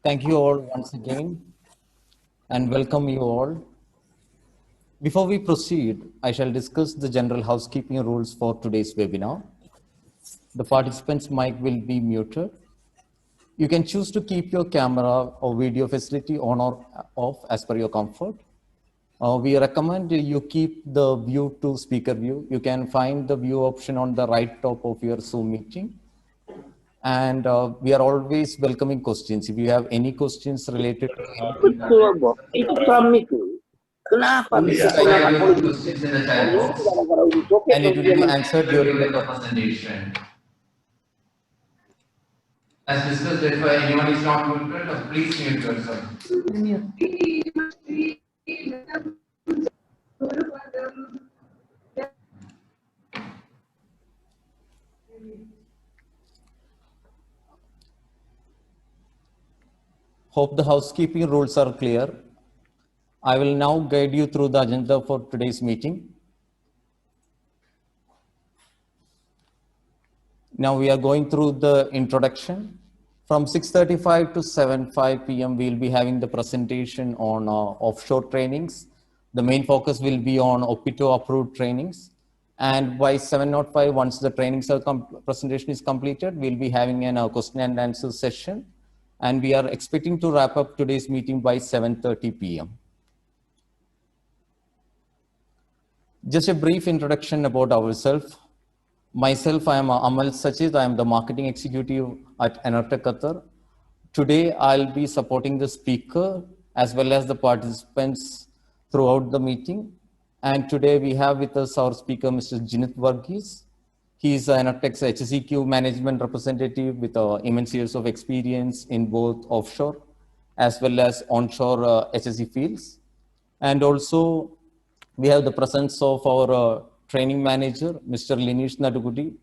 Thank you all once again and welcome you all. Before we proceed, I shall discuss the general housekeeping rules for today's webinar. The participants' mic will be muted. You can choose to keep your camera or video facility on or off as per your comfort. We recommend you keep the view to speaker view. You can find the view option on the right top of your Zoom meeting. And we are always welcoming questions. If you have any questions related to any Betul, Bob. Itu suami tuh. Kenapa Please bisa kindly menggunakan use the politik? questions in the Oh, chat ini box gara-gara Uni Soviet and it waktu will be zaman. answered during the presentation. As discussed before, anyone is not muted, please mute yourself. Hope the housekeeping rules are clear. I will now guide you through the agenda for today's meeting. Now we are going through the introduction. From 6:35 to 7:05 p.m. we'll be having the presentation on offshore trainings. The main focus will be on OPITO approved trainings. And by 7:05, once the trainings are presentation is completed, we'll be having a question and answer session. And we are expecting to wrap up today's meeting by 7:30 p.m. Just a brief introduction about ourselves. Myself, I am Amal Sachit. I am the marketing executive at Enertech Qatar. Today, I'll be supporting the speaker as well as the participants throughout the meeting. And today we have with us our speaker, Mr. Jinit Varghese. He is Enertech's HSEQ management representative with immense years of experience in both offshore as well as onshore HSE fields. And also, we have the presence of our training manager, Mr. Linish Nadugudi.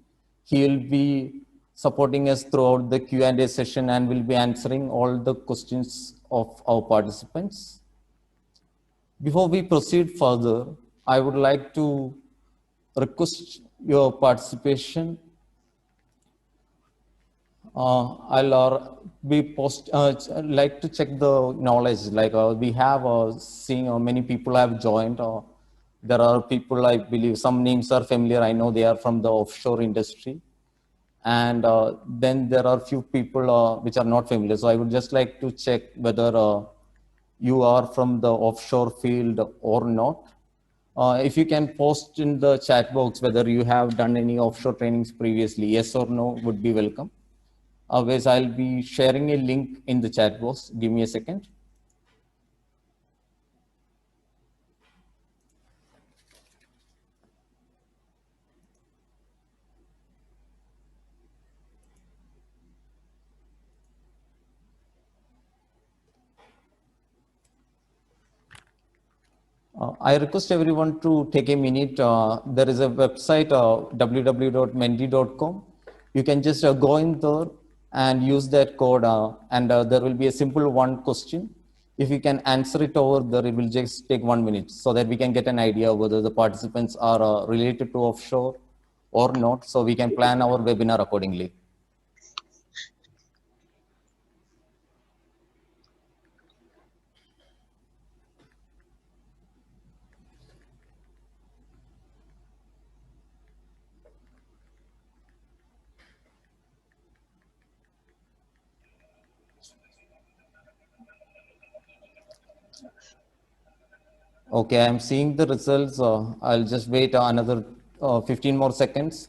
He will be supporting us throughout the Q&A session and will be answering all the questions of our participants. Before we proceed further, I would like to request your participation. I'll like to check the knowledge. Like we have seen many people have joined. There are people, I believe, some names are familiar. I know they are from the offshore industry. And then there are few people which are not familiar. So I would just like to check whether you are from the offshore field or not. If you can post in the chat box whether you have done any offshore trainings previously, yes or no would be welcome. Otherwise, I'll be sharing a link in the chat box. Give me a second. I request everyone to take a minute. There is a website, www.mendi.com. You can just go in there and use that code, and there will be a simple one question. If you can answer it over there, it will just take 1 minute so that we can get an idea whether the participants are related to offshore or not, so we can plan our webinar accordingly. Okay, I'm seeing the results. I'll just wait another 15 more seconds.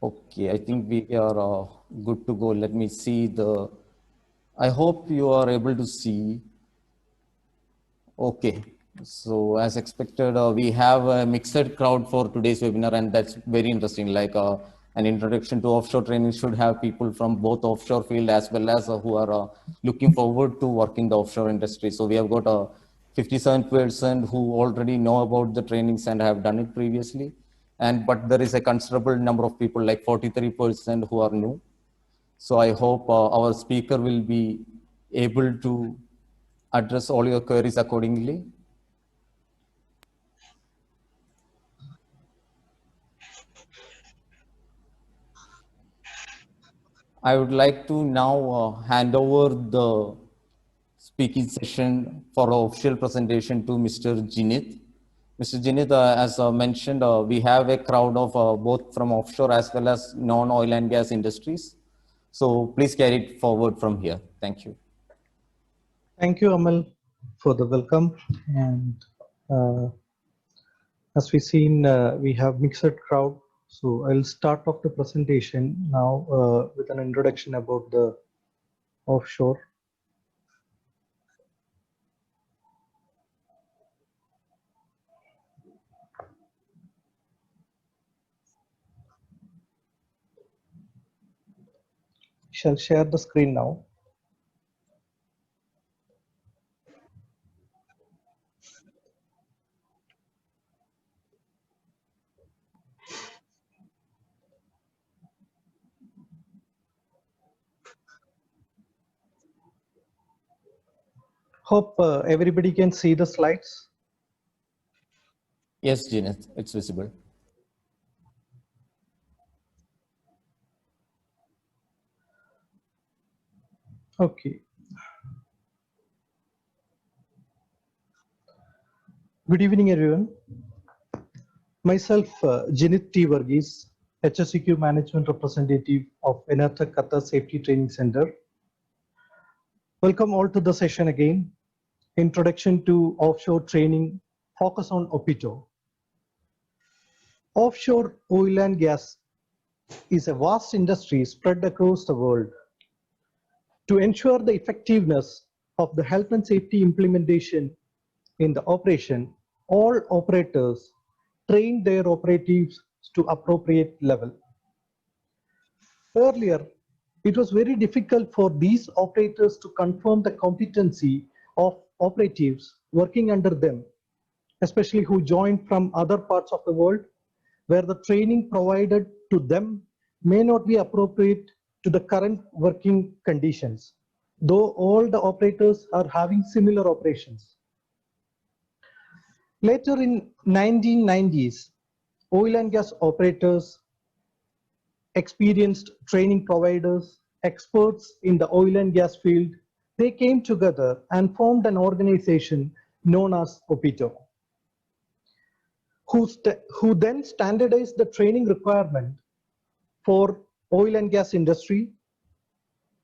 Okay, I think we are good to go. Let me see the, I hope you are able to see. Okay, so as expected, we have a mixed crowd for today's webinar, and that's very interesting. Like an introduction to offshore training should have people from both offshore field as well as who are looking forward to working the offshore industry. So we have got 57% who already know about the trainings and have done it previously. But there is a considerable number of people, like 43% who are new. So I hope our speaker will be able to address all your queries accordingly. I would like to now hand over the speaking session for our official presentation to Mr. Jinit. Mr. Jinit, as mentioned, we have a crowd of both from offshore as well as non-oil and gas industries. So please carry it forward from here. Thank you. Thank you, Amal, for the welcome. And as we've seen, we have mixed crowd. So I'll start off the presentation now with an introduction about the offshore. Shall share the screen now. Hope everybody can see the slides. Yes, Jinit, it's visible. Okay. Good evening, everyone. Myself, Jinit T. Varghese, HSEQ Management Representative of Enertech Qatar Safety Training Center. Welcome all to the session again. Introduction to Offshore Training, focus on OPITO. Offshore oil and gas is a vast industry spread across the world. To ensure the effectiveness of the health and safety implementation in the operation, all operators train their operatives to appropriate level. Earlier, it was very difficult for these operators to confirm the competency of operatives working under them, especially who joined from other parts of the world, where the training provided to them may not be appropriate to the current working conditions, though all the operators are having similar operations. Later in 1990s, oil and gas operators, experienced training providers, experts in the oil and gas field, they came together and formed an organization known as OPITO, who then standardized the training requirement for oil and gas industry.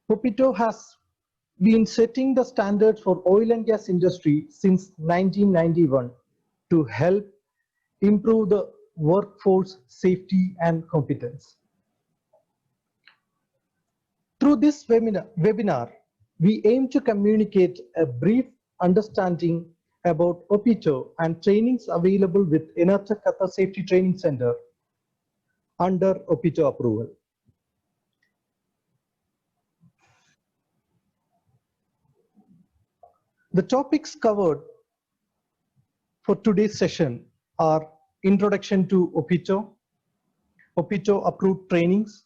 OPITO has been setting the standards for oil and gas industry since 1991 to help improve the workforce safety and competence. Through this webinar, we aim to communicate a brief understanding about OPITO and trainings available with Enertech Qatar Safety Training Center under OPITO approval. The topics covered for today's session are introduction to OPITO, OPITO approved trainings.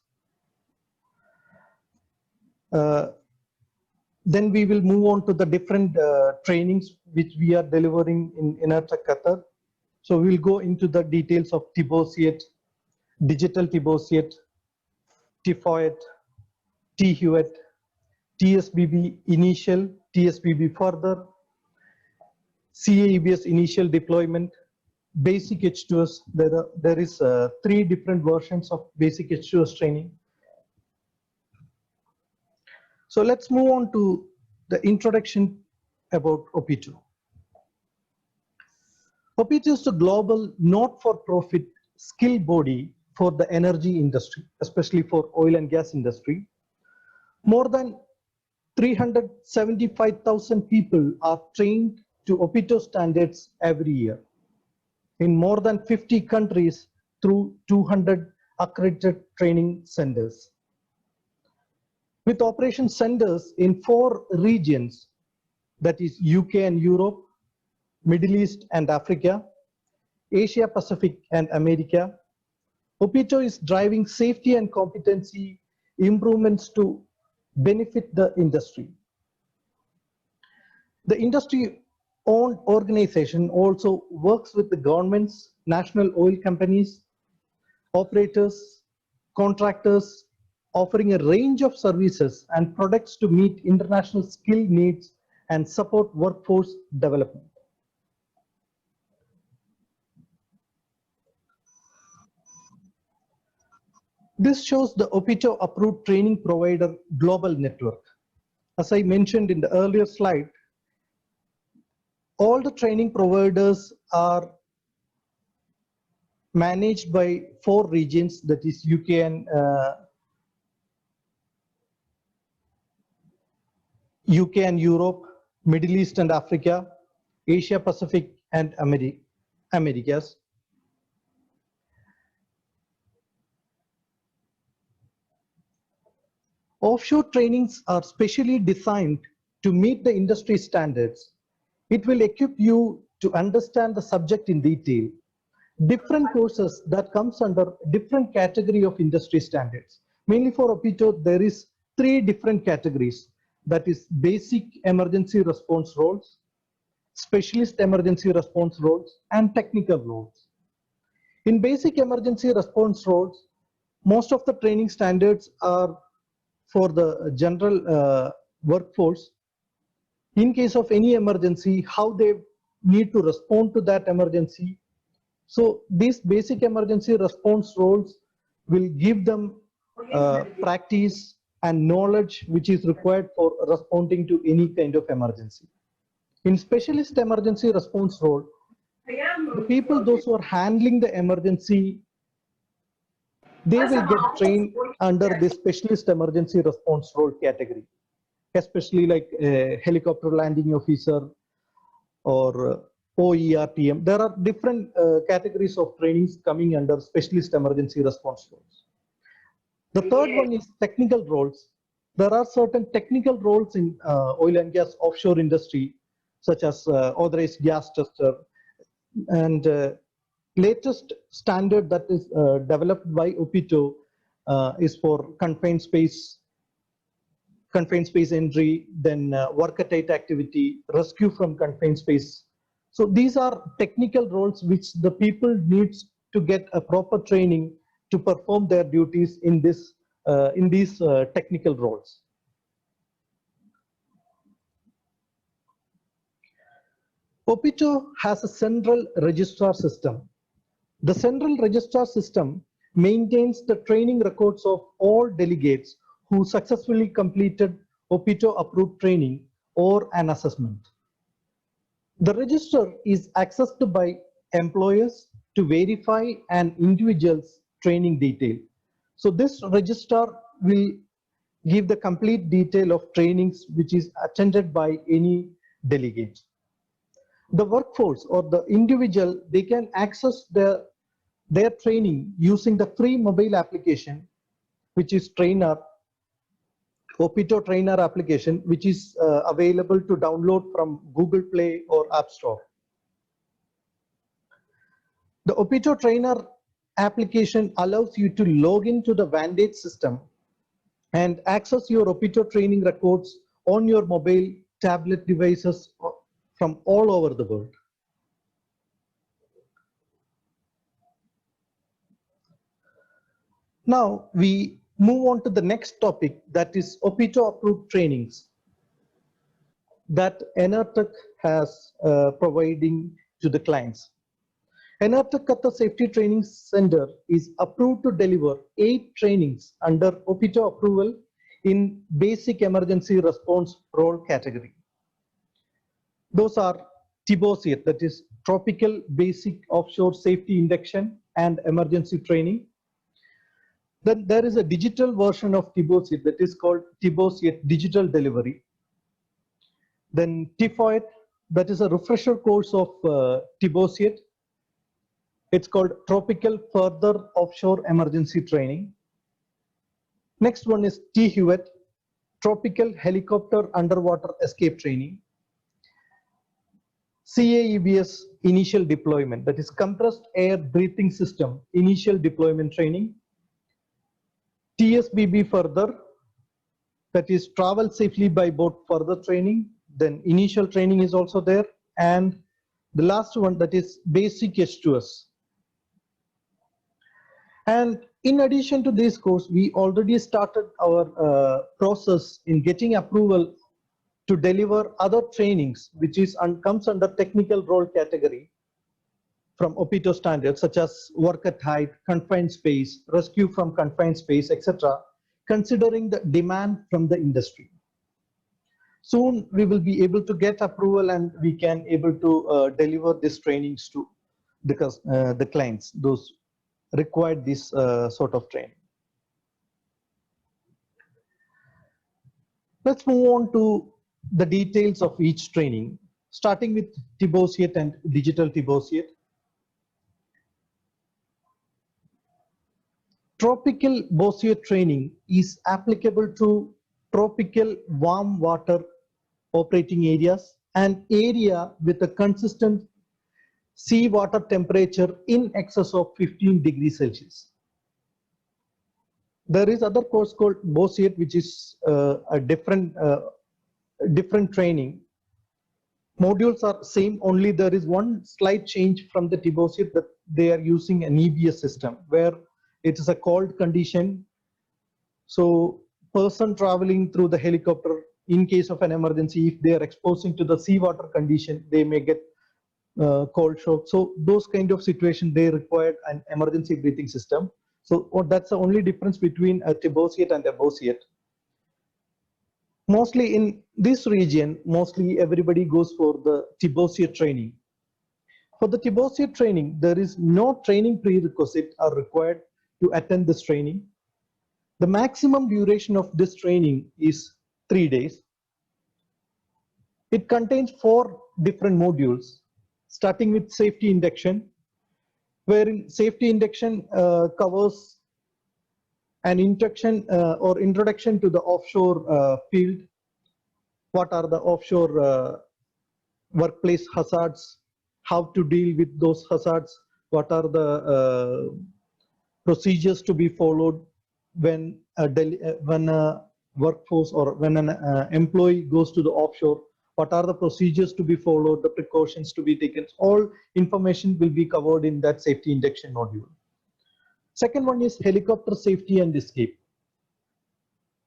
Then we will move on to the different trainings which we are delivering in Enertech Qatar. So we'll go into the details of TBOSIET, Digital TBOSIET, TFOET, THUET, TSBB Initial, TSBB Further, CAEBS Initial Deployment, Basic H2S. There is 3 different versions of Basic H2S training. So let's move on to the introduction about OPITO. OPITO is the global not-for-profit skill body for the energy industry, especially for oil and gas industry. More than 375,000 people are trained to OPITO standards every year in more than 50 countries through 200 accredited training centers. With operation centers in 4 regions, that is UK and Europe, Middle East and Africa, Asia Pacific and America, OPITO is driving safety and competency improvements to benefit the industry. The industry-owned organization also works with the governments, national oil companies, operators, contractors, offering a range of services and products to meet international skill needs and support workforce development. This shows the OPITO approved training provider global network. As I mentioned in the earlier slide, all the training providers are managed by 4 regions, that is UK and Europe, Middle East and Africa, Asia Pacific and Americas. Offshore trainings are specially designed to meet the industry standards. It will equip you to understand the subject in detail. Different courses that comes under different category of industry standards. Mainly for OPITO, there is 3 different categories. That is basic emergency response roles, specialist emergency response roles, and technical roles. In basic emergency response roles, most of the training standards are for the general workforce. In case of any emergency, how they need to respond to that emergency. So these basic emergency response roles will give them practice and knowledge which is required for responding to any kind of emergency. In specialist emergency response role, the people, those who are handling the emergency, they will get trained under the specialist emergency response role category, especially like a helicopter landing officer or OERTM. There are different categories of trainings coming under specialist emergency response roles. The third one is technical roles. There are certain technical roles in oil and gas offshore industry, such as authorized gas tester, and latest standard that is developed by OPITO is for confined space entry, then work-at-height activity, rescue from confined space. So these are technical roles which the people needs to get a proper training to perform their duties in this in these technical roles. OPITO has a central registrar system. The central registrar system maintains the training records of all delegates who successfully completed OPITO approved training or an assessment. The register is accessed by employers to verify an individual's training detail. So this register will give the complete detail of trainings which is attended by any delegate. The workforce or the individual, they can access their training using the free mobile application, which is Trainer, OPITO Trainer application, which is available to download from Google Play or App Store. The OPITO Trainer application allows you to log into the Vantage system and access your OPITO training records on your mobile tablet devices from all over the world. Now we move on to the next topic, that is OPITO approved trainings that ENERTEC has providing to the clients. ENERTEC Qatar Safety Training Center is approved to deliver 8 trainings under OPITO approval in basic emergency response role category. Those are TBOSIET, that is Tropical Basic Offshore Safety Induction and Emergency Training. Then there is a digital version of TBOSIET that is called TBOSIET Digital Delivery. Then TFOIT, that is a refresher course of TBOSIET. It's called Tropical Further Offshore Emergency Training. Next one is THUET, Tropical Helicopter Underwater Escape Training. CAEBS Initial Deployment, that is Compressed Air Breathing System Initial Deployment Training. TSBB further, that is travel safely by boat further training. Then initial training is also there. And the last one, that is basic H2S. And in addition to this course, we already started our process in getting approval to deliver other trainings, which is comes under technical role category from OPITO standards, such as work at height, confined space, rescue from confined space, etc., considering the demand from the industry. Soon we will be able to get approval and we can able to deliver these trainings to the clients, those required this sort of training. Let's move on to the details of each training, starting with Tibosiet and digital Tibosiet. Tropical Bosiet training is applicable to tropical warm water operating areas and area with a consistent seawater temperature in excess of 15 degrees Celsius. There is other course called Bosiet, which is a different training. Modules are same, only there is one slight change from the Tibosiet, that they are using an EBS system where it is a cold condition. So person traveling through the helicopter, in case of an emergency, if they are exposing to the seawater condition, they may get cold shock. So those kind of situation, they require an emergency breathing system. So that's the only difference between a Tibosiet and a Bosiet. Mostly in this region, mostly everybody goes for the Tibosiet training. For the Tibosiet training, there is no training prerequisite are required to attend this training. The maximum duration of this training is 3 days. It contains 4 different modules, starting with safety induction, wherein safety induction covers an introduction to the offshore field. What are the offshore workplace hazards, how to deal with those hazards, what are the procedures to be followed when a workforce or when an employee goes to the offshore, what are the procedures to be followed, the precautions to be taken. All information will be covered in that safety induction module. Second one is helicopter safety and escape.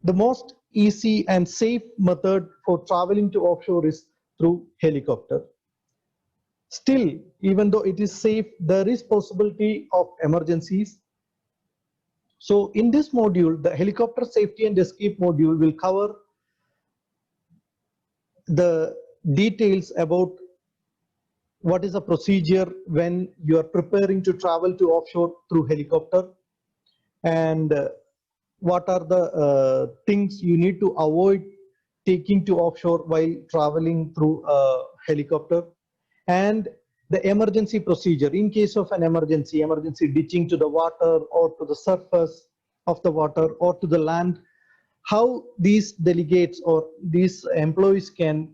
The most easy and safe method for traveling to offshore is through helicopter. Still, even though it is safe, there is possibility of emergencies. So in this module, the helicopter safety and escape module will cover the details about what is the procedure when you are preparing to travel to offshore through helicopter, and what are the things you need to avoid taking to offshore while traveling through a helicopter, and the emergency procedure in case of an emergency ditching to the water or to the surface of the water or to the land, how these delegates or these employees can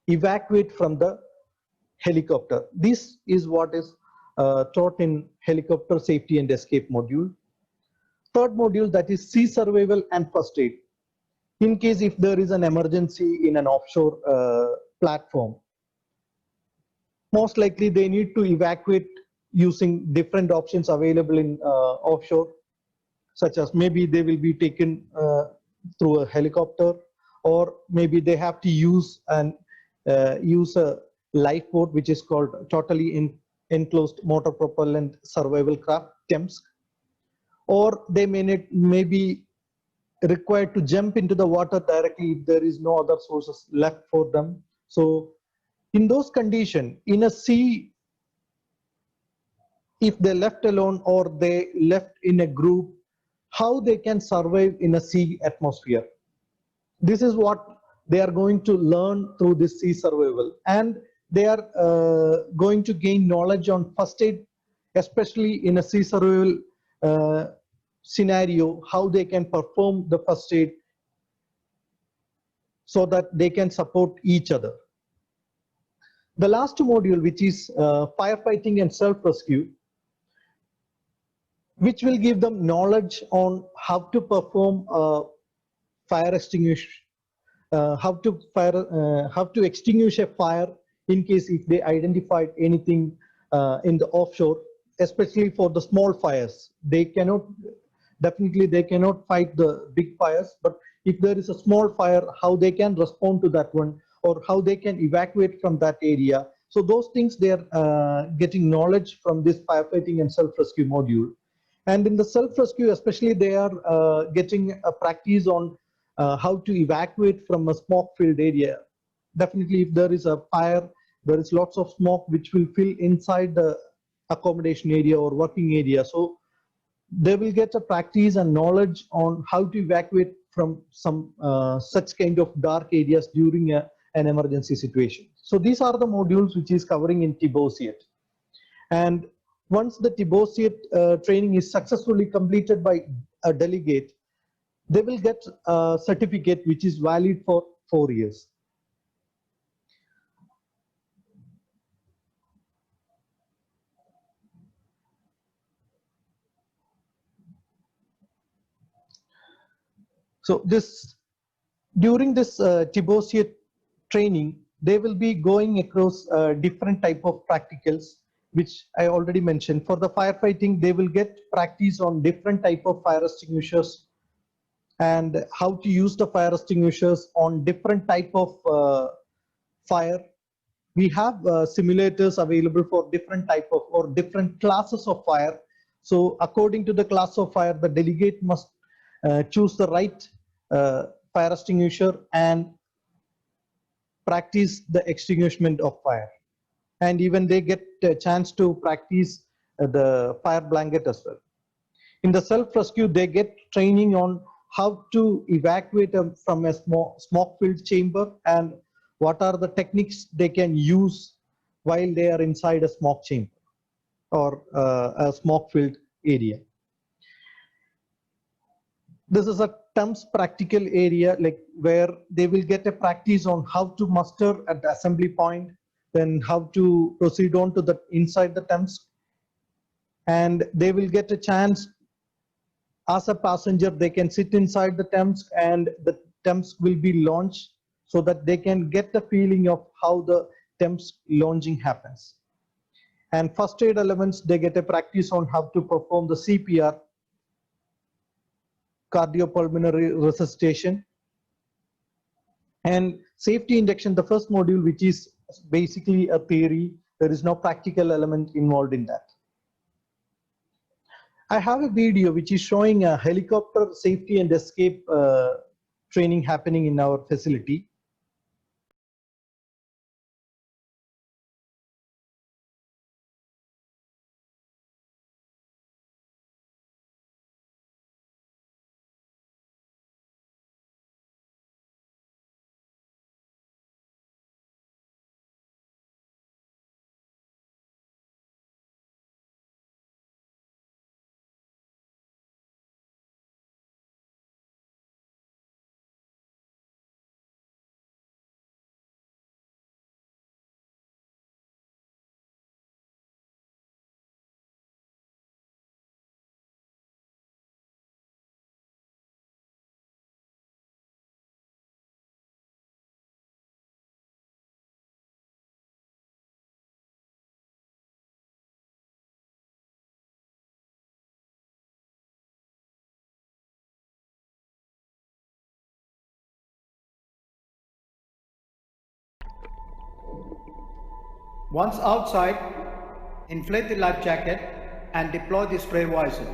evacuate from the helicopter. This is what is taught in helicopter safety and escape module. Third module, that is sea survival and first aid. In case if there is an emergency in an offshore platform, most likely they need to evacuate using different options available in offshore, such as maybe they will be taken through a helicopter, or maybe they have to use a lifeboat, which is called totally enclosed motor propellant survival craft, TEMS, or they may be required to jump into the water directly if there is no other sources left for them. So in those conditions, in a sea, if they left alone or they left in a group, how they can survive in a sea atmosphere. This is what they are going to learn through this sea survival, and they are going to gain knowledge on first aid, especially in a sea survival scenario, how they can perform the first aid so that they can support each other. The last module, which is firefighting and self-rescue, which will give them knowledge on how to perform fire extinguish, how to extinguish a fire in case if they identified anything in the offshore, especially for the small fires. They cannot fight the big fires, but if there is a small fire, how they can respond to that one, or how they can evacuate from that area. So those things they are getting knowledge from this firefighting and self-rescue module. And in the self-rescue especially, they are getting a practice on how to evacuate from a smoke-filled area. Definitely, if there is a fire, there is lots of smoke which will fill inside the accommodation area or working area. So they will get a practice and knowledge on how to evacuate from some such kind of dark areas during an emergency situation. So these are the modules which is covering in TBOSIET. And once the TBOSIET training is successfully completed by a delegate, they will get a certificate which is valid for 4 years. So during this TBOSIET training, they will be going across different type of practicals, which I already mentioned. For the firefighting, they will get practice on different type of fire extinguishers and how to use the fire extinguishers on different type of fire. We have simulators available for different type of or different classes of fire. So according to the class of fire, the delegate must choose the right fire extinguisher and practice the extinguishment of fire. And even they get a chance to practice the fire blanket as well. In the self-rescue, they get training on how to evacuate from a smoke-filled chamber and what are the techniques they can use while they are inside a smoke chamber or a smoke-filled area. This is a TEMS practical area, like where they will get a practice on how to muster at the assembly point, then how to proceed on to the inside the TEMS, and they will get a chance as a passenger. They can sit inside the TEMS and the TEMS will be launched so that they can get the feeling of how the TEMS launching happens. And first aid elements, they get a practice on how to perform the CPR, cardiopulmonary resuscitation, and safety induction, the first module, which is basically a theory. There is no practical element involved in that. I have a video which is showing a helicopter safety and escape training happening in our facility. Once outside, inflate the life jacket and deploy the spray visor.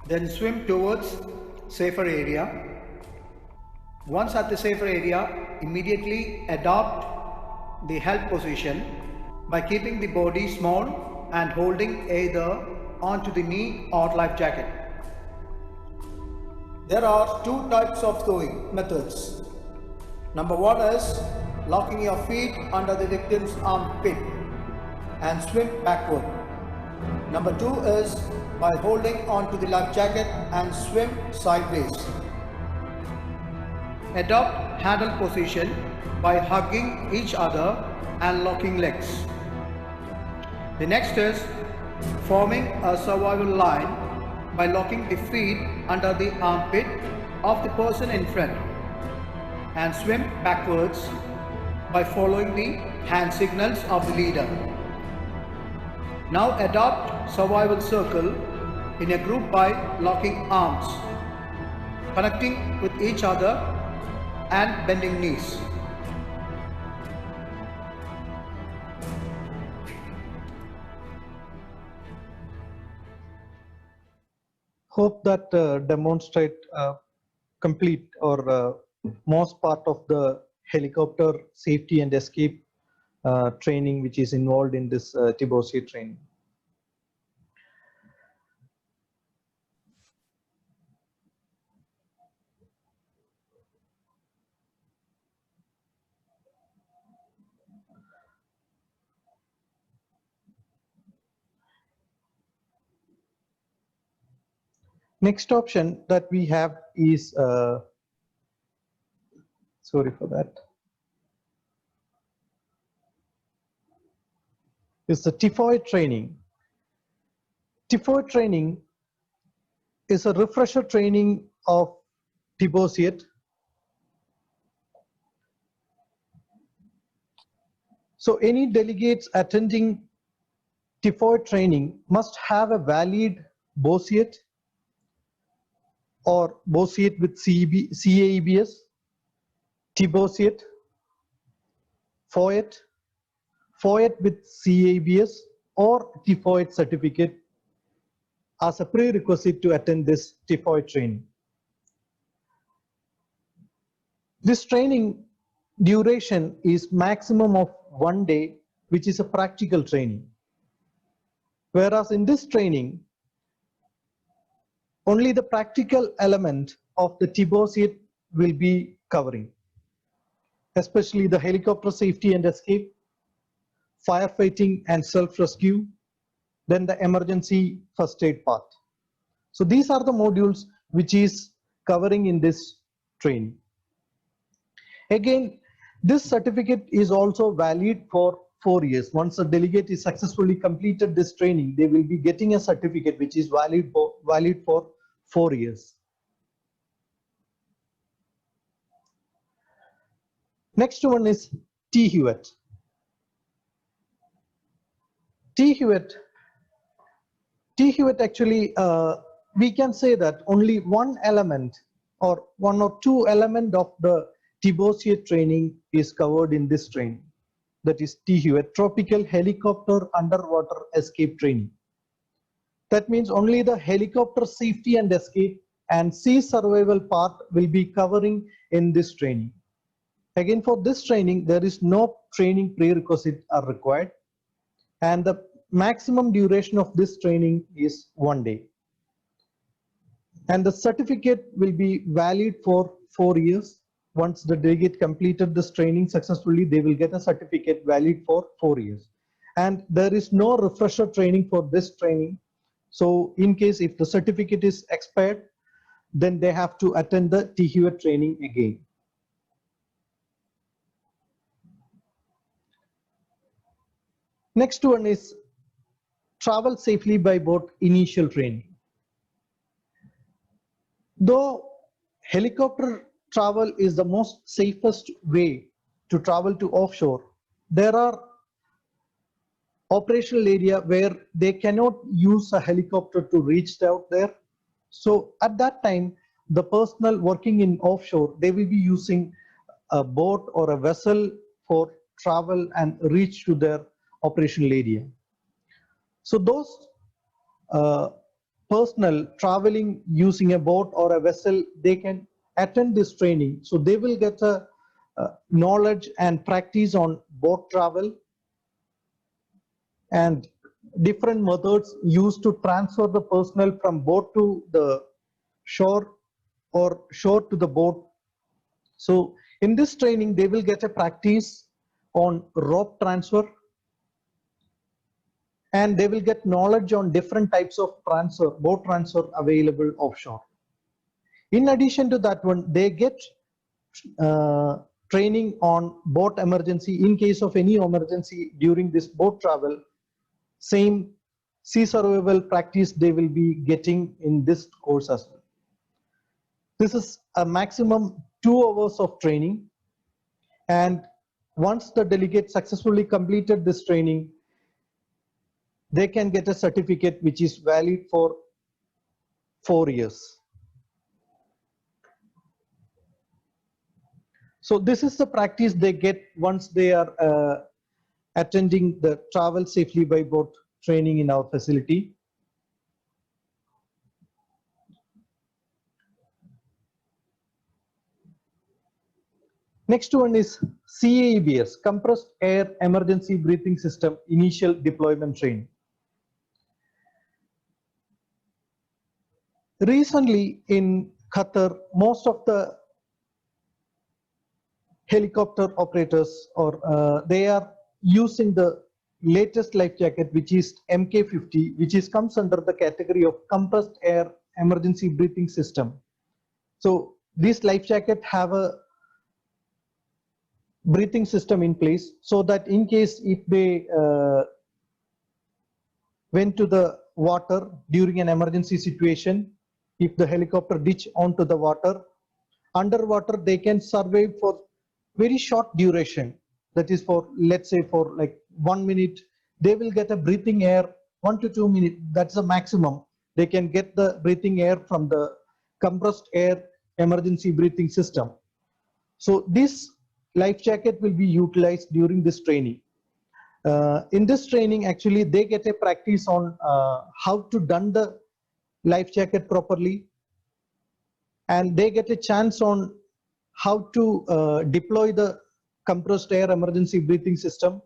Then swim towards safer area. Once at the safer area, immediately adopt the held position by keeping the body small and holding either onto the knee or life jacket. There are two types of towing methods. Number one is locking your feet under the victim's armpit and swim backward. Number two is by holding onto the life jacket and swim sideways. Adopt handle position by hugging each other and locking legs. The next is forming a survival line by locking the feet under the armpit of the person in front and swim backwards by following the hand signals of the leader. Now adopt survival circle in a group by locking arms, connecting with each other and bending knees. Hope that demonstrate complete or most part of the helicopter safety and escape training which is involved in this TBOSIA training. Next option that we have is, sorry for that, is the TIFOID training. TIFOID training is a refresher training of TBOSIA. So any delegates attending TIFOID training must have a valid BOSIET or BOSIET with CAEBS, TBOSIET, FOIET, FOIET with CAEBS or TIFOID certificate as a prerequisite to attend this TIFOID training. This training duration is maximum of 1 day, which is a practical training. Whereas in this training, only the practical element of the TBOSIET will be covering, especially the helicopter safety and escape, firefighting and self-rescue, then the emergency first aid part. So these are the modules which is covering in this training. Again, this certificate is also valid for 4 years. Once a delegate is successfully completed this training, they will be getting a certificate which is valid for 4 years. Next one is THUET. THUET actually, we can say that only one element or 1 or 2 elements of the TBOSIA training is covered in this training. That is THUET, Tropical Helicopter Underwater Escape Training. That means only the helicopter safety and escape and sea survival part will be covering in this training. Again, for this training, there is no training prerequisite are required, and the maximum duration of this training is 1 day. And the certificate will be valid for 4 years. Once the delegate completed this training successfully, they will get a certificate valid for 4 years. And there is no refresher training for this training. So in case if the certificate is expired, then they have to attend the THUET training again. Next one is travel safely by boat initial training. Though helicopter travel is the most safest way to travel to offshore, there are operational area where they cannot use a helicopter to reach out there. So at that time, the personnel working in offshore, they will be using a boat or a vessel for travel and reach to their operational area. So those personnel traveling using a boat or a vessel, they can attend this training. So they will get a knowledge and practice on boat travel and different methods used to transfer the personnel from boat to the shore or shore to the boat. So in this training, they will get a practice on rope transfer, and they will get knowledge on different types of transfer, boat transfer available offshore. In addition to that one, they get training on boat emergency. In case of any emergency during this boat travel, same sea survival practice they will be getting in this course as well. This is a maximum 2 hours of training, and once the delegate successfully completed this training, they can get a certificate which is valid for 4 years. So this is the practice they get once they are attending the travel safely by boat training in our facility. Next one is CAEBS, Compressed Air Emergency Breathing System Initial Deployment Training. Recently in Qatar, most of the helicopter operators they are using the latest life jacket, which is MK50, which comes under the category of compressed air emergency breathing system. So this life jacket have a breathing system in place, so that in case if they went to the water during an emergency situation, if the helicopter ditch onto the water, underwater they can survive for very short duration. That is for, let's say, for like 1 minute, they will get a breathing air. 1 to 2 minutes, that's the maximum. They can get the breathing air from the compressed air emergency breathing system. So this life jacket will be utilized during this training. In this training, actually, they get a practice on how to don the life jacket properly, and they get a chance on how to deploy the compressed air emergency breathing system.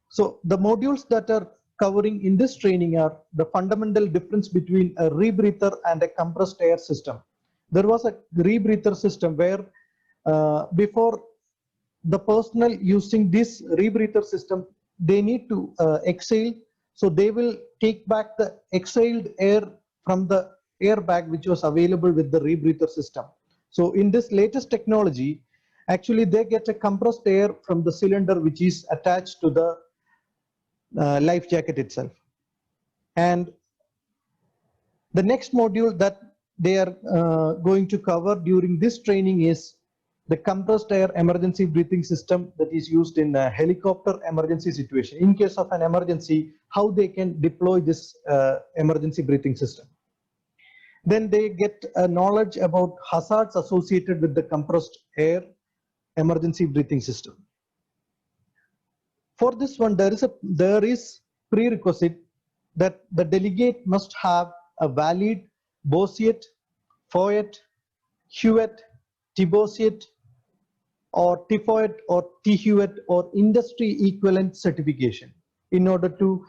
So the modules that are covering in this training are the fundamental difference between a rebreather and a compressed air system. There was a rebreather system where before the personnel using this rebreather system, they need to exhale. So they will take back the exhaled air from the airbag which was available with the rebreather system. So in this latest technology, actually they get a compressed air from the cylinder which is attached to the life jacket itself. And the next module that they are going to cover during this training is the compressed air emergency breathing system that is used in a helicopter emergency situation. In case of an emergency, how they can deploy this emergency breathing system. Then they get knowledge about hazards associated with the compressed air emergency breathing system. For this one, there is prerequisite that the delegate must have a valid Bosiet, FOET, HUET, TBOSIET, or TFOET or THUET or industry equivalent certification in order to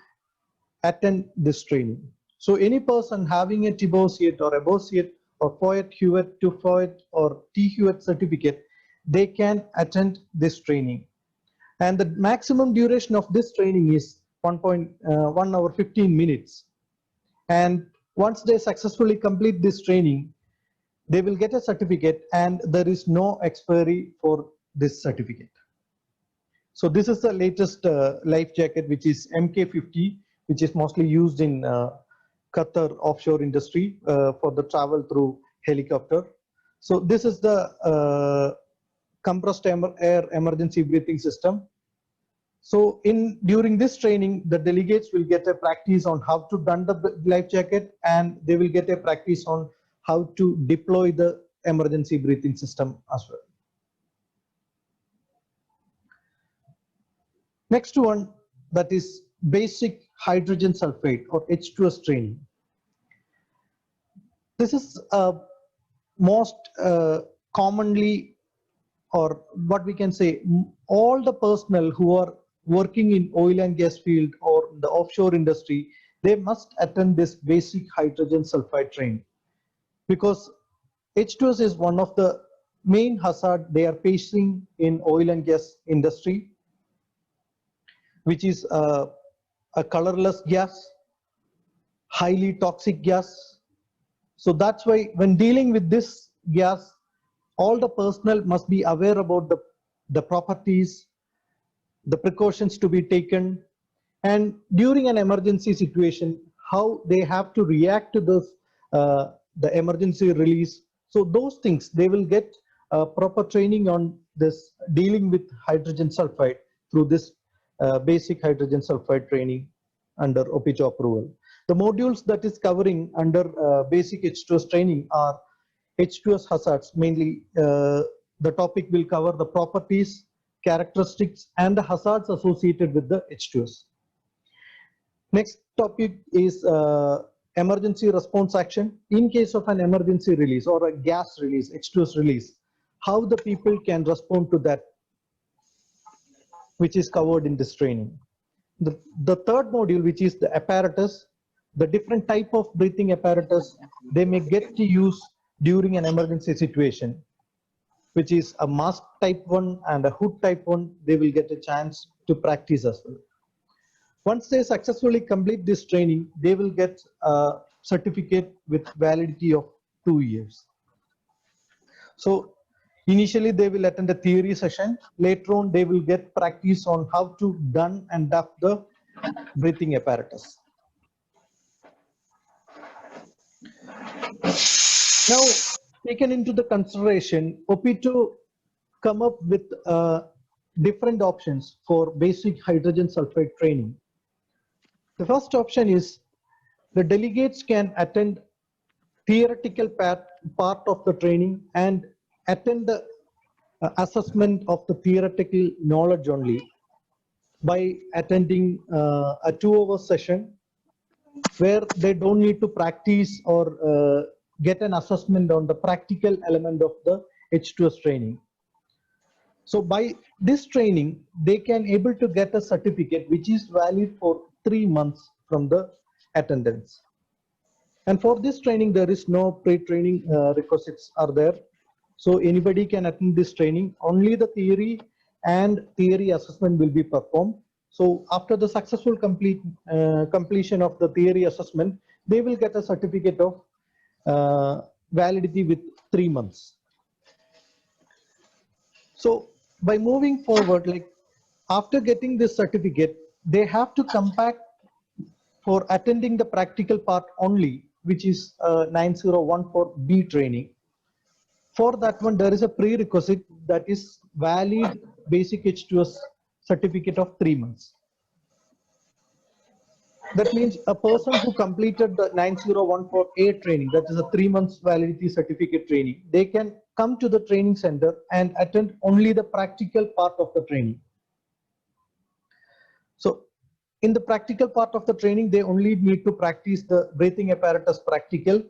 attend this training. So any person having a TBOSIET or a Bosiet or FOET, HUET, TFOET or THUET certificate, they can attend this training. And the maximum duration of this training is 1 hour 15 minutes. And once they successfully complete this training, they will get a certificate and there is no expiry for this certificate. So this is the latest life jacket, which is MK50, which is mostly used in Qatar offshore industry for the travel through helicopter. So this is the compressed air emergency breathing system. So during this training, the delegates will get a practice on how to don the life jacket, and they will get a practice on how to deploy the emergency breathing system as well. Next one, that is basic hydrogen sulfide or H2S training. This is most commonly, or what we can say, all the personnel who are working in oil and gas field or the offshore industry, they must attend this basic hydrogen sulfide training, because H2S is one of the main hazard they are facing in oil and gas industry, which is a colorless gas, highly toxic gas. So that's why when dealing with this gas, all the personnel must be aware about the properties, the precautions to be taken, And during an emergency situation, how they have to react to this, the emergency release. So those things, they will get proper training on this dealing with hydrogen sulfide through this basic hydrogen sulfide training under OPITO approval. The modules that is covering under basic H2S training are H2S hazards. Mainly the topic will cover the properties, characteristics, and the hazards associated with the H2S. Next topic is emergency response action. In case of an emergency release or a gas release, H2S release, how the people can respond to that, which is covered in this training. The third module, which is the apparatus, the different type of breathing apparatus they may get to use during an emergency situation, which is a mask type 1 and a hood type 1, they will get a chance to practice as well. Once they successfully complete this training, they will get a certificate with validity of 2 years. So initially they will attend a theory session. Later on, they will get practice on how to gun and duck the breathing apparatus. Now, taken into the consideration, OPITO come up with different options for basic hydrogen sulfide training. The first option is the delegates can attend theoretical part of the training and attend the assessment of the theoretical knowledge only by attending a 2-hour session where they don't need to practice or get an assessment on the practical element of the H2S training. So by this training, they can able to get a certificate which is valid for 3 months from the attendance. And for this training, there is no pre-training requisites are there. So anybody can attend this training. Only the theory and theory assessment will be performed. So after the successful completion of the theory assessment, they will get a certificate of validity with 3 months. So by moving forward, like after getting this certificate, they have to come back for attending the practical part only, which is 9014B training. For that one, there is a prerequisite that is valid basic H2S certificate of 3 months. That means a person who completed the 9014A training, that is a 3 months validity certificate training, they can come to the training center and attend only the practical part of the training. So in the practical part of the training, they only need to practice the breathing apparatus practical.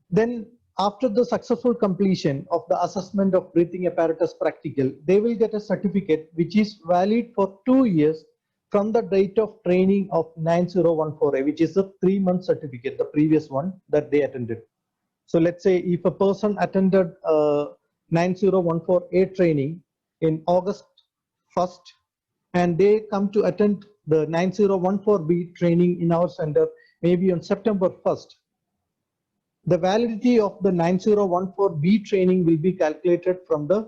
Then after the successful completion of the assessment of breathing apparatus practical, they will get a certificate which is valid for 2 years from the date of training of 9014A, which is a 3-month certificate, the previous one that they attended. So let's say if a person attended 9014A training in August 1st, and they come to attend the 9014B training in our center maybe on September 1st, the validity of the 9014B training will be calculated from the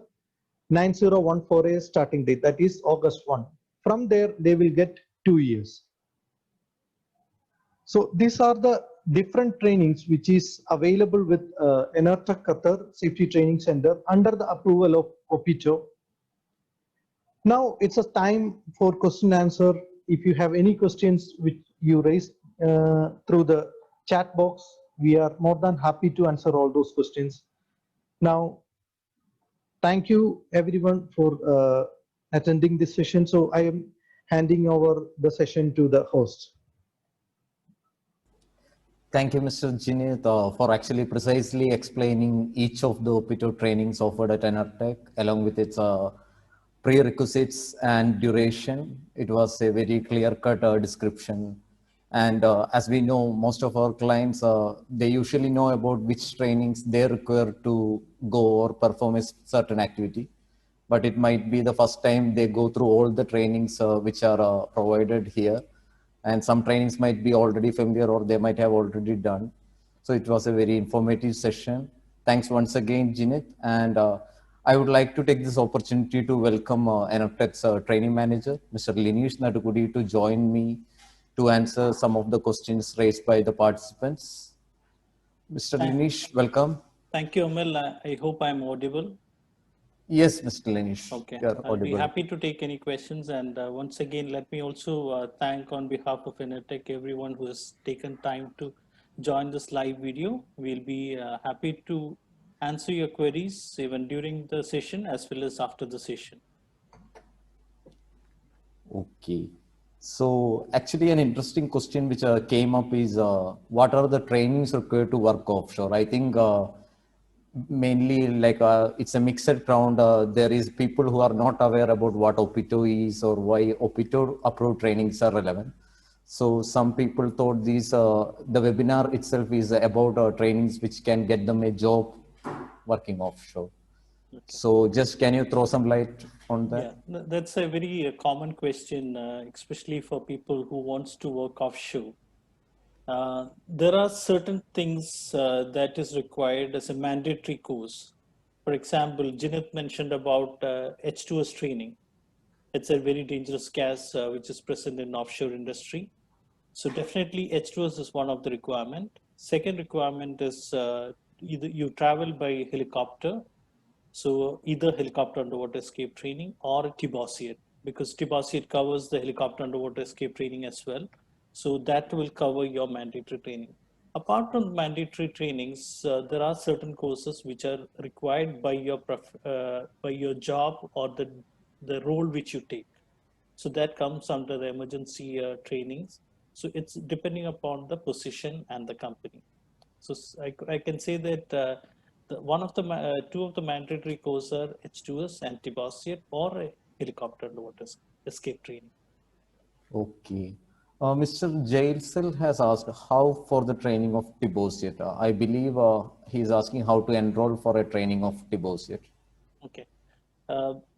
9014A starting date, that is August 1. From there, they will get 2 years. So these are the different trainings which is available with Enertech Qatar Safety Training Center under the approval of OPITO. Now it's a time for question answer. If you have any questions which you raised through the chat box, we are more than happy to answer all those questions. Now, thank you everyone for attending this session. So I am handing over the session to the host. Thank you, Mr. Jinit, for actually precisely explaining each of the OPITO trainings offered at Enertech along with its prerequisites and duration. It was a very clear-cut description. And as we know, most of our clients, they usually know about which trainings they require to go or perform a certain activity. But it might be the first time they go through all the trainings which are provided here. And some trainings might be already familiar or they might have already done. So it was a very informative session. Thanks once again, Jinit. And I would like to take this opportunity to welcome Enertech's training manager, Mr. Linesh Nadugudi, to join me to answer some of the questions raised by the participants. Mr. Thank- Linesh, welcome. Thank you, Amil. I hope I'm audible. Yes, Mr. Linesh, Okay, you're I'll be audible. happy to take any questions. And once again, let me also thank on behalf of Enertech everyone who has taken time to join this live video. We'll be happy to answer your queries even during the session as well as after the session. Okay. So actually an interesting question which came up is what are the trainings required to work offshore? I think mainly like it's a mixed ground. There is people who are not aware about what OPITO is or why OPITO approved trainings are relevant. So some people thought these the webinar itself is about trainings which can get them a job working offshore. Okay. So just can you throw some light on that? Yeah, that's a very common question, especially for people who wants to work offshore. There are certain things that is required as a mandatory course. For example, Jinit mentioned about H2S training. It's a very dangerous gas which is present in offshore industry. So definitely H2S is one of the requirement. Second requirement is either you travel by helicopter. So either helicopter underwater escape training or TBOSIET, because TBOSIET covers the helicopter underwater escape training as well. So that will cover your mandatory training. Apart from mandatory trainings, there are certain courses which are required by your job or the role which you take. So that comes under the emergency trainings. So it's depending upon the position and the company. So I can say that two of the mandatory courses are H2S and TBOSIET or a helicopter underwater escape training. Okay. Mr. Jailsel has asked how for the training of TBOSIET. I believe he is asking how to enroll for a training of TBOSIET. Okay.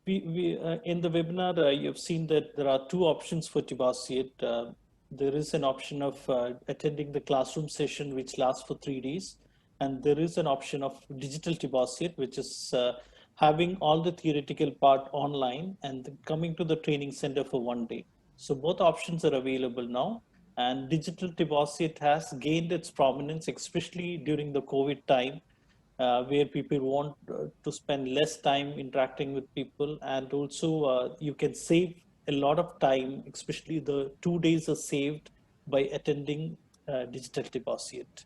In the webinar, you've seen that there are two options for TBOSIET. There is an option of attending the classroom session, which lasts for 3 days. And there is an option of digital TBOSIET, which is having all the theoretical part online and coming to the training center for 1 day. So both options are available now. And digital TBOSIET has gained its prominence, especially during the COVID time, where people want to spend less time interacting with people. And also you can save a lot of time, especially the 2 days are saved by attending digital TBOSIET.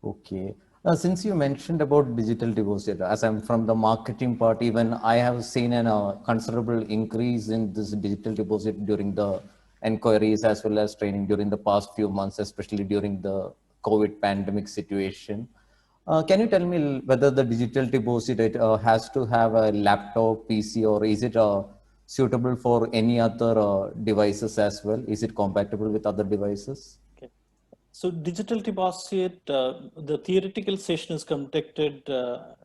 Okay. Since you mentioned about digital TBOSIET, as I'm from the marketing part, even I have seen a considerable increase in this digital TBOSIET during the inquiries as well as training during the past few months, especially during the COVID pandemic situation. Can you tell me whether the digital TBOSIET has to have a laptop, PC, or is it suitable for any other devices as well? Is it compatible with other devices? Okay. So digital TBOSIET, the theoretical session is conducted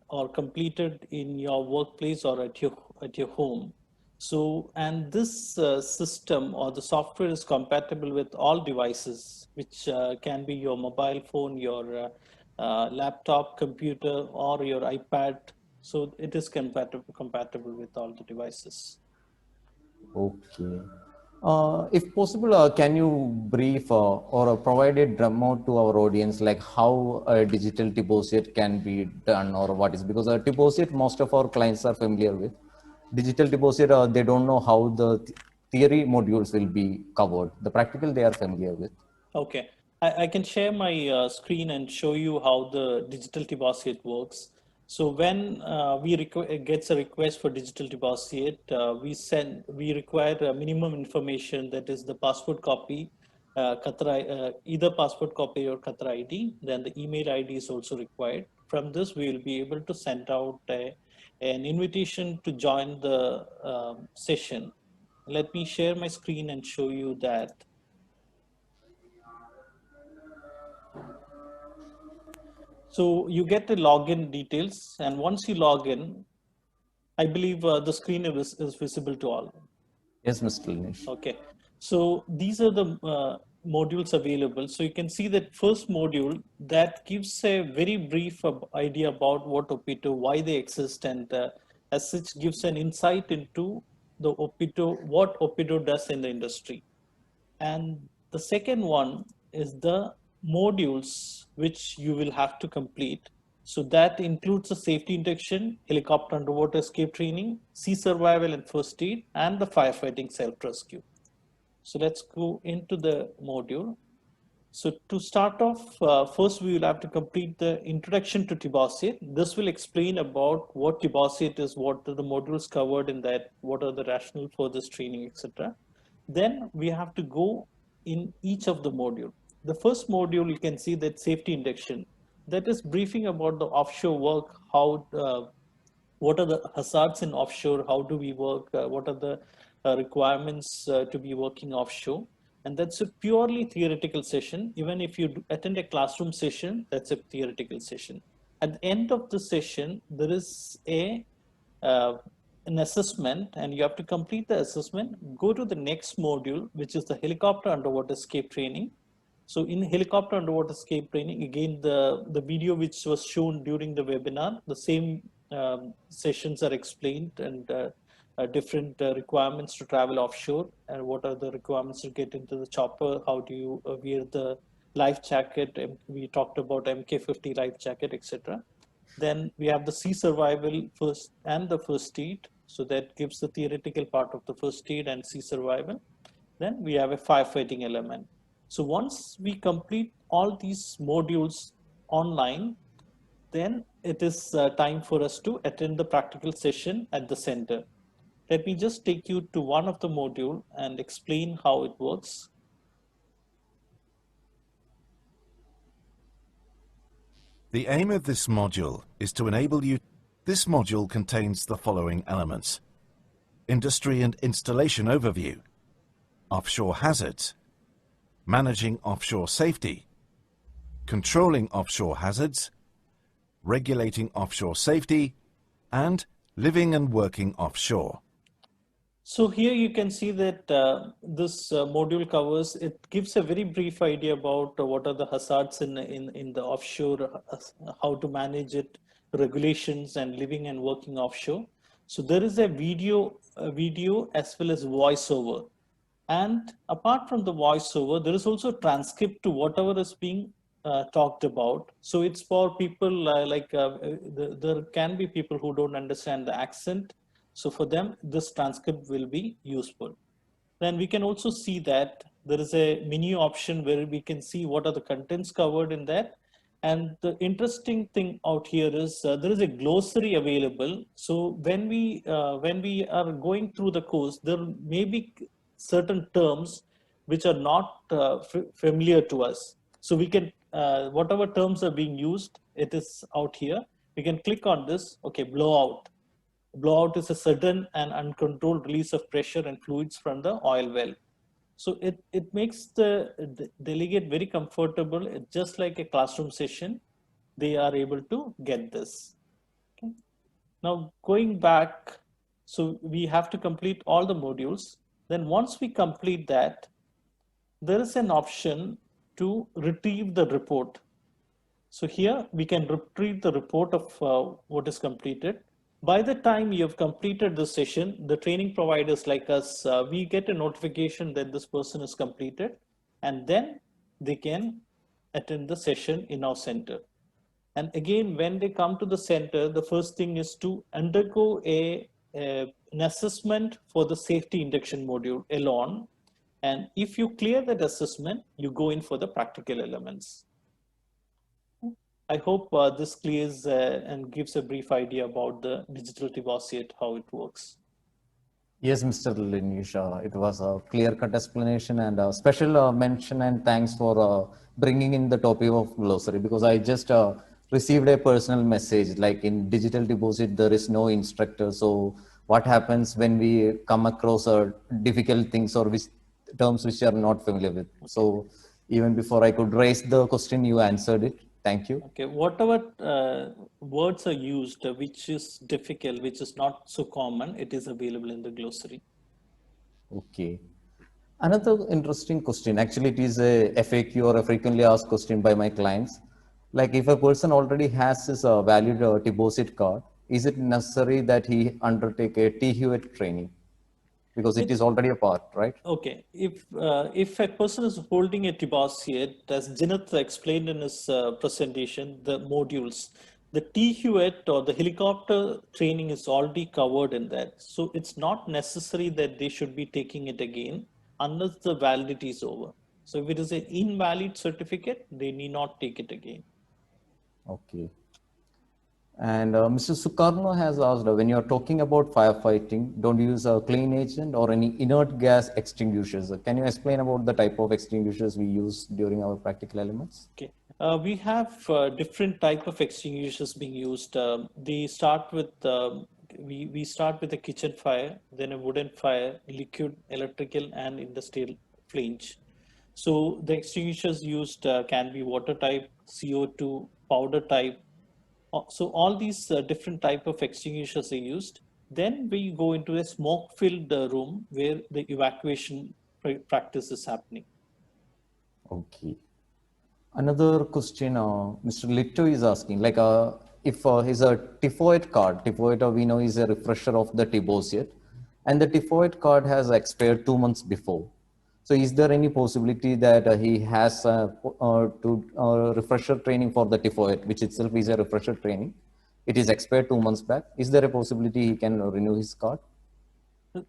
or completed in your workplace or at your home. So, and this system or the software is compatible with all devices, which can be your mobile phone, your laptop, computer, or your iPad. So it is compatible with all the devices. Okay. If possible, can you brief or provide a demo to our audience, like how a digital TBOSIET can be done or what is, because TBOSIET, most of our clients are familiar with. Digital TBOSIET, they don't know how the theory modules will be covered. The practical they are familiar with. Okay, I can share my screen and show you how the digital TBOSIET works. So when gets a request for digital TBOSIET, we require a minimum information, that is the passport copy, either passport copy or Qatar ID. Then the email ID is also required. From this, we will be able to send out an invitation to join the session. Let me share my screen and show you that. So you get the login details, and once you log in, I believe the screen is visible to all. Yes, Mr. Linesh. Okay. So these are the modules available. So you can see that first module that gives a very brief idea about what Opito, why they exist, and as such gives an insight into the Opito, what Opito does in the industry. And the second one is the modules which you will have to complete. So that includes the safety induction, helicopter underwater escape training, sea survival and first aid, and the firefighting self-rescue. So let's go into the module. So to start off, first we will have to complete the introduction to TBOSIT. This will explain about what TBOSIT is, what are the modules covered in that, what are the rationale for this training, etc. Then we have to go in each of the module. The first module, you can see that safety induction. That is briefing about the offshore work, how what are the hazards in offshore, how do we work, what are the requirements to be working offshore. And that's a purely theoretical session. Even if you attend a classroom session, that's a theoretical session. At the end of the session, there is an assessment, and you have to complete the assessment, go to the next module, which is the helicopter underwater escape training. So in helicopter underwater escape training, again, the video which was shown during the webinar, the same sessions are explained, and different requirements to travel offshore, and what are the requirements to get into the chopper, how do you wear the life jacket, we talked about MK50 life jacket, etc. Then we have the sea survival first and the first aid, so that gives the theoretical part of the first aid and sea survival. Then we have a firefighting element. So once we complete all these modules online, then it is time for us to attend the practical session at the center. Let me just take you to one of the module and explain how it works. The aim of this module is to enable you. This module contains the following elements: industry and installation overview, offshore hazards, managing offshore safety, controlling offshore hazards, regulating offshore safety, and living and working offshore. So here you can see that this module covers, it gives a very brief idea about what are the hazards in the offshore, how to manage it, regulations, and living and working offshore. So there is a video as well as voiceover. And apart from the voiceover, there is also a transcript to whatever is being talked about. So it's for people there can be people who don't understand the accent. So for them, this transcript will be useful. Then we can also see that there is a menu option where we can see what are the contents covered in that. And the interesting thing out here is there is a glossary available. So when we are going through the course, there may be certain terms which are not familiar to us. So we can, whatever terms are being used, it is out here. We can click on this, okay, blowout. Blowout is a sudden and uncontrolled release of pressure and fluids from the oil well. So it makes the delegate very comfortable. It's just like a classroom session. They are able to get this. Okay. Now going back, so we have to complete all the modules. Then once we complete that, there is an option to retrieve the report. So here we can retrieve the report of what is completed. By the time you have completed the session, the training providers like us, we get a notification that this person is completed, and then they can attend the session in our center. And again, when they come to the center, the first thing is to undergo an assessment for the safety induction module alone. And if you clear that assessment, you go in for the practical elements. I hope this clears and gives a brief idea about the digital TBOSIT, how it works. Yes, Mr. Linish, it was a clear-cut explanation, and a special mention and thanks for bringing in the topic of glossary, because I just received a personal message, like in digital TBOSIT, there is no instructor. So what happens when we come across difficult things or terms which are not familiar with? So even before I could raise the question, you answered it. Thank you. Okay, whatever words are used, which is difficult, which is not so common, it is available in the glossary. Okay. Another interesting question, actually it is a FAQ or a frequently asked question by my clients. Like if a person already has his valid deposit card, is it necessary that he undertake a THUET training? Because it is already a part, right? Okay, if a person is holding a deposit, as Jinath explained in his presentation, the modules, the THUET or the helicopter training is already covered in that. So it's not necessary that they should be taking it again unless the validity is over. So if it is an invalid certificate, they need not take it again. Okay. And Mr. Sukarno has asked, when you're talking about firefighting, don't use a clean agent or any inert gas extinguishers. Can you explain about the type of extinguishers we use during our practical elements? Okay, we have different type of extinguishers being used. They start with we start with a kitchen fire, then a wooden fire, liquid, electrical, and industrial flames. So the extinguishers used can be water type, CO2, powder type. So all these different type of extinguishers are used. Then we go into a smoke-filled room where the evacuation practice is happening. Okay. Another question, Mr. Litto is asking, like if he's a TIFOID card, TIFOID we know is a refresher of the deposit, and the TIFOID card has expired 2 months before. So is there any possibility that he has refresher training for the TIFOID, which itself is a refresher training? It is expired 2 months back. Is there a possibility he can renew his card?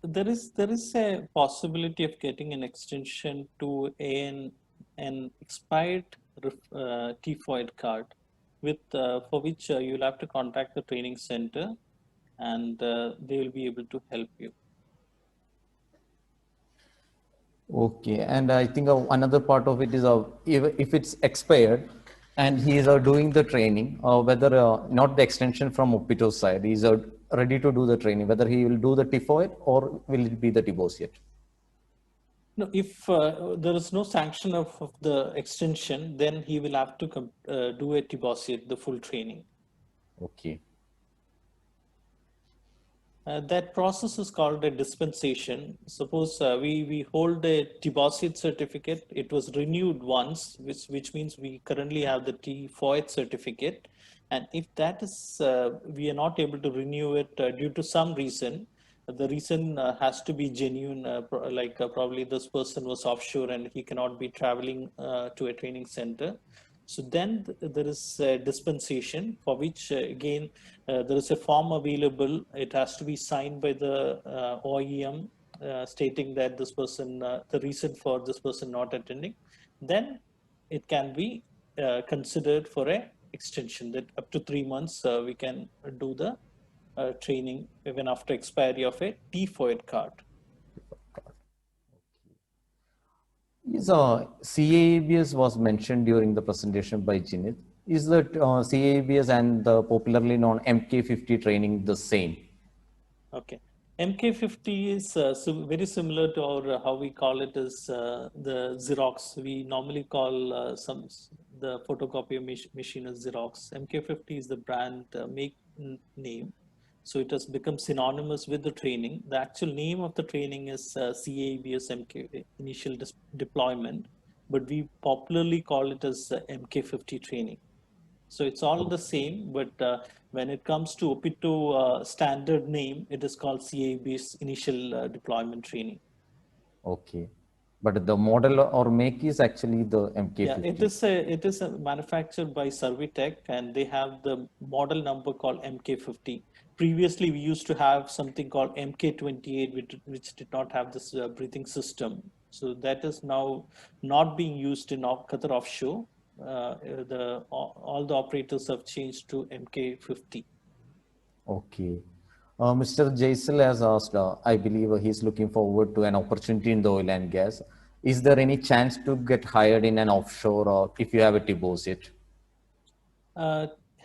There is a possibility of getting an extension to an expired TFOID card, with for which you'll have to contact the training center, and they will be able to help you. Okay, and I think another part of it is if it's expired and he is doing the training, whether not the extension from Opito's side, he's ready to do the training, whether he will do the TIFOID or will it be the deposit? No, if there is no sanction of the extension, then he will have to do a deposit, the full training. Okay. That process is called a dispensation. Suppose we hold a deposit certificate, it was renewed once, which means we currently have the TFOID certificate. And if that is, we are not able to renew it due to some reason, the reason has to be genuine, probably this person was offshore and he cannot be traveling to a training center. So then there is a dispensation, for which again there is a form available. It has to be signed by the OEM stating that this person, the reason for this person not attending. Then it can be considered for a extension, that up to 3 months we can do the training even after expiry of a TFOID card. Is CAABS was mentioned during the presentation by Jinit. Is that CAABS and the popularly known MK50 training the same? Okay. MK50 is very similar to our, how we call it as the Xerox. We normally call the photocopy machine as Xerox. MK50 is the brand make name. So it has become synonymous with the training. The actual name of the training is CAABS MK initial deployment, but we popularly call it as MK50 training. So it's all the same, but when it comes to Opito standard name, it is called CAABS initial deployment training. Okay. But the model or make is actually the MK50. Yeah, it is manufactured by Servitech, and they have the model number called MK50. Previously, we used to have something called MK28, which did not have this breathing system. So that is now not being used in Qatar offshore. All the operators have changed to MK50. Okay. Mr. Jaisal has asked, I believe he's looking forward to an opportunity in the oil and gas. Is there any chance to get hired in an offshore or if you have a deposit?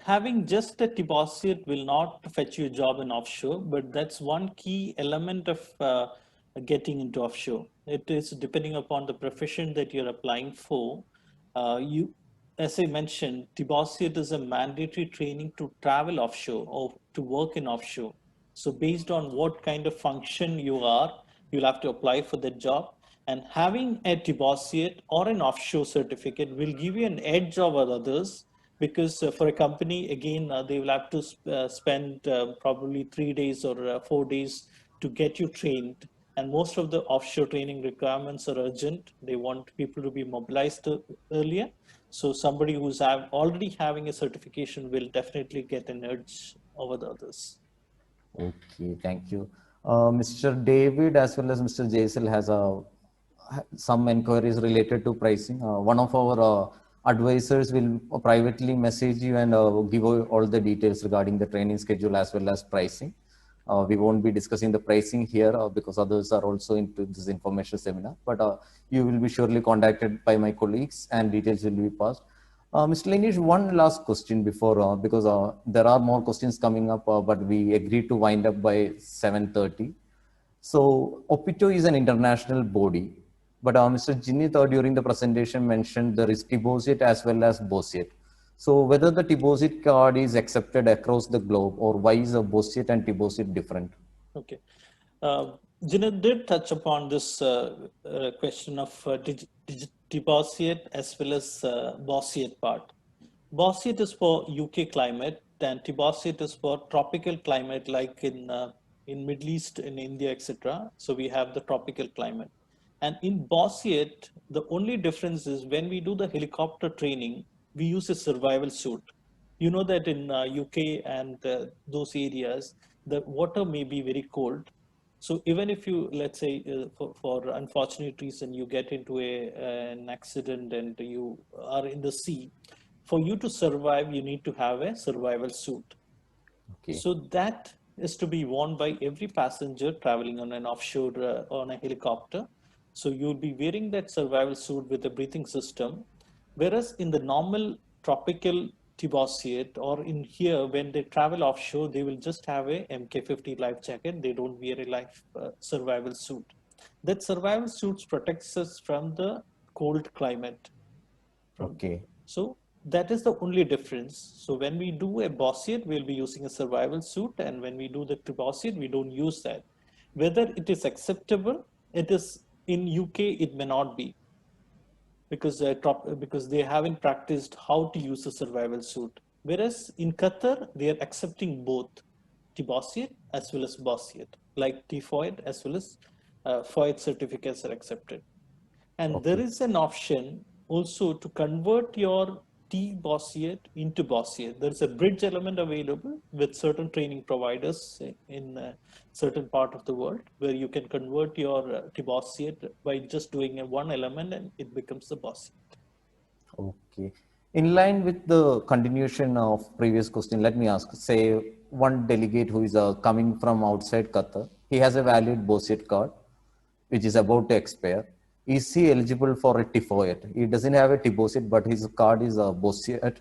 Having just a deposit will not fetch you a job in offshore, but that's one key element of getting into offshore. It is depending upon the profession that you're applying for. As I mentioned, deposit is a mandatory training to travel offshore or to work in offshore. So based on what kind of function you are, you'll have to apply for the job. And having a TBOSCIAT or an offshore certificate will give you an edge over others, because for a company, again, they will have to spend probably 3 days or 4 days to get you trained. And most of the offshore training requirements are urgent. They want people to be mobilized earlier. So somebody who's already having a certification will definitely get an edge over the others. Okay, thank you. Mr. David as well as Mr. Jaisal has some inquiries related to pricing. One of our advisors will privately message you and give you all the details regarding the training schedule as well as pricing. We won't be discussing the pricing here because others are also into this information seminar, but you will be surely contacted by my colleagues and details will be passed. Mr. Linish, one last question before, because there are more questions coming up, but we agreed to wind up by 7:30. So OPITO is an international body, but Mr. Jinit during the presentation mentioned there is TBOSIT as well as BOSIT. So whether the TBOSIT card is accepted across the globe, or why is a BOSIT and TBOSIT different? Okay. Jinit did touch upon this question of TBOSIT as well as BOSIT part. BOSIT is for UK climate and TBOSIT is for tropical climate, like in Middle East, in India, etc. So we have the tropical climate. And in BOSIT, the only difference is when we do the helicopter training, we use a survival suit. You know that in UK and those areas, the water may be very cold. So even if you, let's say, for unfortunate reason, you get into an accident and you are in the sea, for you to survive, you need to have a survival suit. Okay. So that is to be worn by every passenger traveling on an offshore on a helicopter. So you'll be wearing that survival suit with a breathing system. Whereas in the normal tropical TBOSIT, or in here, when they travel offshore, they will just have a MK50 life jacket. They don't wear a life survival suit. That survival suit protects us from the cold climate. Okay. So that is the only difference. So when we do a BOSIT, we'll be using a survival suit. And when we do the TBOSIT, we don't use that. Whether it is acceptable, it is in UK, it may not be. Because they haven't practiced how to use a survival suit. Whereas in Qatar, they are accepting both TBOSIT as well as BOSIT, like TFOID as well as FOID certificates are accepted. And there is an option also to convert your TBOSIT into BOSIT. There's a bridge element available with certain training providers in a certain part of the world, where you can convert your TBOSIT by just doing one element and it becomes the BOSIT. Okay. In line with the continuation of previous question, let me ask, say one delegate who is coming from outside Qatar, he has a valid BOSIT card, which is about to expire. Is he eligible for a TFOID? He doesn't have a TBOSIT, but his card is a BOSIT.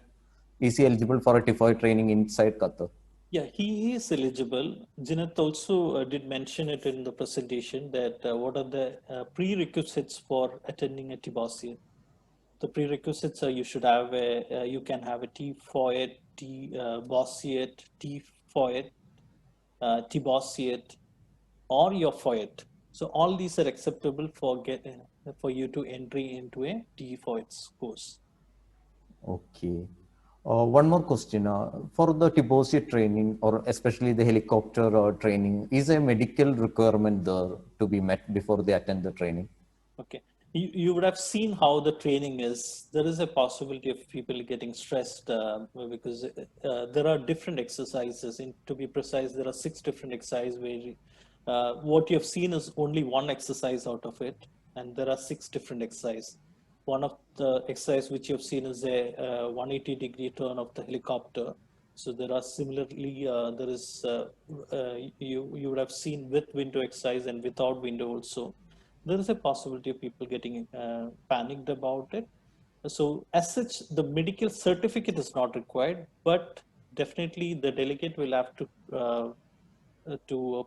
Is he eligible for a TFOID training inside Qatar? Yeah, he is eligible. Jinat also did mention it in the presentation that what are the prerequisites for attending a TBOSIT. The prerequisites are you should have you can have a TFOID, BOSIT, TFOID, TBOSIT, or your FOID. So all these are acceptable for you to entry into a TFOID course. Okay. One more question. For the TBOSIT training, or especially the helicopter training, is a medical requirement there to be met before they attend the training? Okay. You would have seen how the training is. There is a possibility of people getting stressed because there are different exercises. To be precise, there are 6 different exercises where what you have seen is only one exercise out of it, and there are 6 different exercises. One of the exercise which you have seen is a 180-degree turn of the helicopter. So there are similarly, there is you would have seen with window exercise and without window also. There is a possibility of people getting panicked about it. So as such, the medical certificate is not required, but definitely the delegate will have to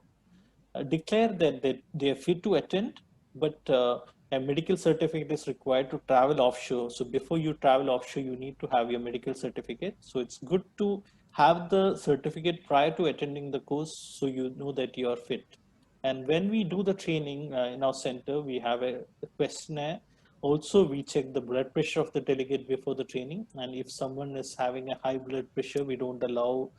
declare that they are fit to attend, but a medical certificate is required to travel offshore. So before you travel offshore, you need to have your medical certificate. So it's good to have the certificate prior to attending the course, so you know that you are fit. And when we do the training in our center, we have a questionnaire. Also, we check the blood pressure of the delegate before the training. And if someone is having a high blood pressure, we don't allow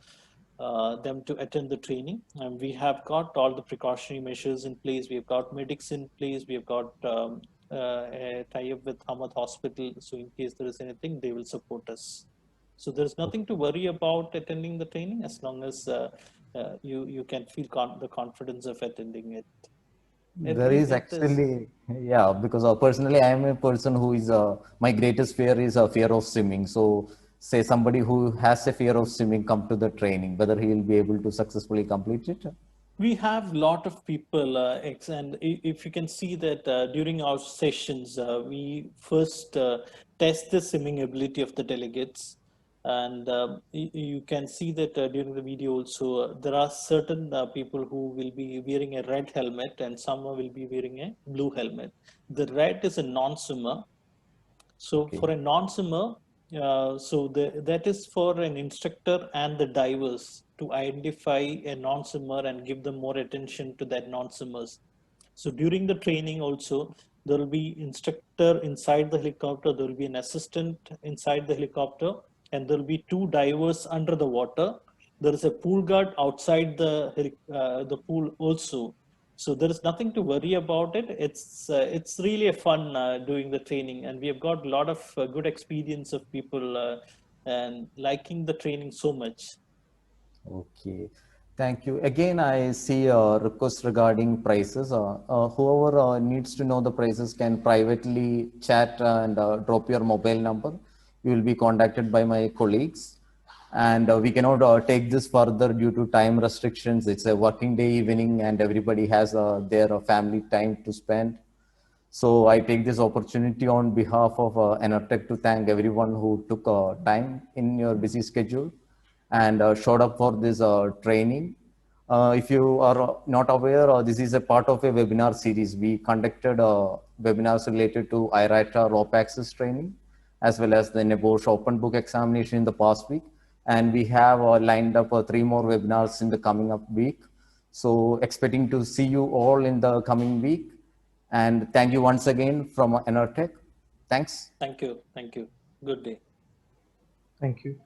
them to attend the training. And we have got all the precautionary measures in place. We have got medics in place. We have got a tie-up with Hamad Hospital. So in case there is anything, they will support us. So there's nothing to worry about attending the training as long as you can feel the confidence of attending it. There is actually, yeah, because personally, I am a person who is, my greatest fear is a fear of swimming. So say somebody who has a fear of swimming come to the training, whether he will be able to successfully complete it. We have a lot of people, and if you can see that during our sessions, we first test the swimming ability of the delegates. And you can see that during the video also, there are certain people who will be wearing a red helmet and some will be wearing a blue helmet. The red is a non-swimmer. So for a non-swimmer, that is for an instructor and the divers to identify a non-swimmer and give them more attention to that non-swimmers. So during the training also, there will be instructor inside the helicopter, there will be an assistant inside the helicopter, and there will be two divers under the water. There is a pool guard outside the pool also. So there is nothing to worry about it. It's really a fun doing the training, and we have got a lot of good experience of people and liking the training so much. Okay, thank you. Again, I see a request regarding prices. Whoever needs to know the prices can privately chat and drop your mobile number. You will be contacted by my colleagues. And we cannot take this further due to time restrictions. It's a working day evening and everybody has their family time to spend. So I take this opportunity on behalf of Enertech to thank everyone who took time in your busy schedule and showed up for this training. If you are not aware, this is a part of a webinar series. We conducted webinars related to IRATA rope access training, as well as the NEBOSH open book examination in the past week. And we have lined up 3 more webinars in the coming up week. So expecting to see you all in the coming week. And thank you once again from Enertech. Thanks. Thank you. Thank you. Good day. Thank you.